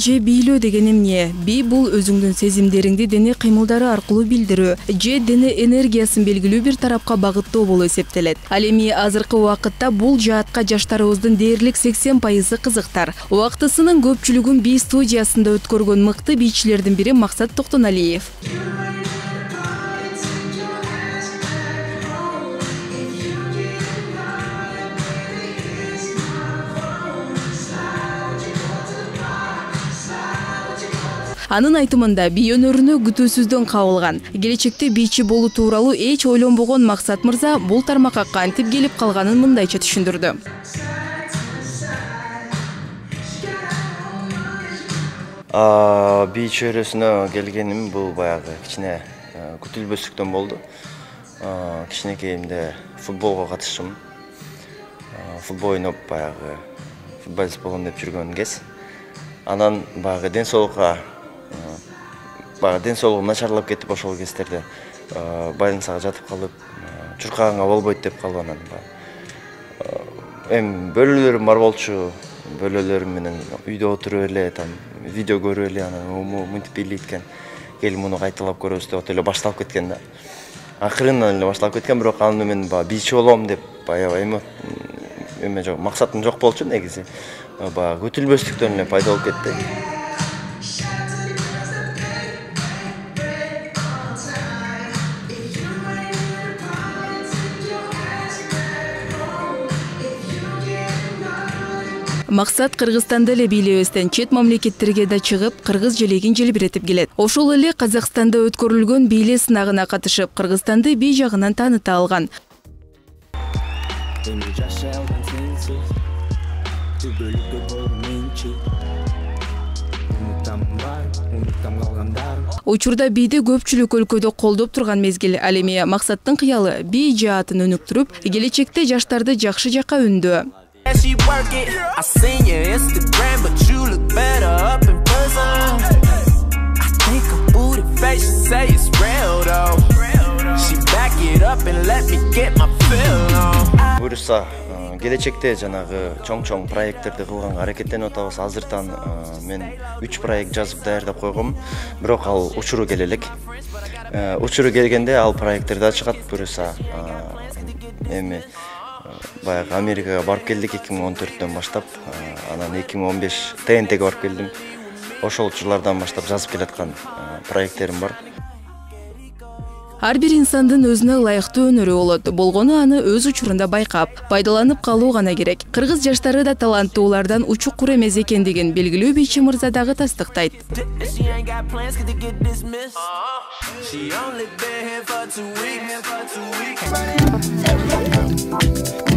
Же бийлөө деген эмне? Би бул өзүңдүн сезимдериңди дене кыймылдары аркылуу билдирүү же дене энергиясын белгилүү бир тарапка багыттоо болуп эсептелет. Ал эми азыркы убакытта бул жаатка жаштарыбыздын дээрлик 80% кызыктар. Убактысынын көпчүлүгүн би студиясында өткөргөн мыкты бийчилердин бири Максат Токтоналиев. Анын айтымында бий өнөрүнө күтүүсүздөн кабылган. Келечекте бийчи болуу тууралуу эч ойлонбогон Максат мырза бул тармакка кантип келип калганын мындайча түшүндүрдү. Бий чөйрөсүнө келгеним бул баягы кичине күтүлбөстүктөн болду. Кичинекейимде футболго катыштым. Футбол ойноп баягы футболист болом деп жүргөн кез. Анан баягы ден соолугум начарлап кетип ошол кездерде больницага жатып калып, чуркаганга болбойт деп калып анан эми бөлөлөрүм бар болчу. Бөлөлөрүм менен үйдө отуруп эле, там видео көрүп эле, анан мынтип бийлейт экен. Кел муну кайталап көрөбүз деп эле башталып кеткен да. Акырынан эле башталып кеткен, бирок аны мен бийчи болом деп аябай эме жок, максатым жок болчу негизи. Күтүлбөстүктөн эле пайда болуп кетти. Максат Кыргызстанда эле бийлебестен чет мамлекеттерге да чыгып, кыргыз желегин желбиретип келет. Ошол эле Казакстанда өткөрүлгөн бийле сынагына катышып, Кыргызстанды бий жагынан тааныта алган. Учурда бийди көпчүлүк өлкөдө колдоп турган мезгил. Ал эми Максаттын кыялы бий жаатын өнүктүрүп, келечекте жаштарды жакшы жакка үндөө. She work it. I seen your Instagram, but you look better up in person. I think her booty face, she say it's real though. She back it up and let me get my fill on. Буюрса, келечекте жанагы чоң проекттерди кылганга аракеттенип атабыз. Азыртан мен 3 проект жазып даярдап койгом, бирок ал учуру келе элек. Учуру келгенде ал проекттер да чыгат. Буюрса, эми баягы Америкага барып келдик 2014-төн баштап, анан 2015 ТНТге барып келдим. Ошол жылдардан баштап жазып келаткан проекттерим бар. Ар бир инсандын өзүнө ылайыктуу өнөрү болот. Болгону аны өз учурунда байкап, пайдаланып калуу гана керек. Кыргыз жаштары да таланттуулардан учук-кур эмес экендигин белгилүү бийчи мырза дагы тастыктайт. She only been here for 2 weeks.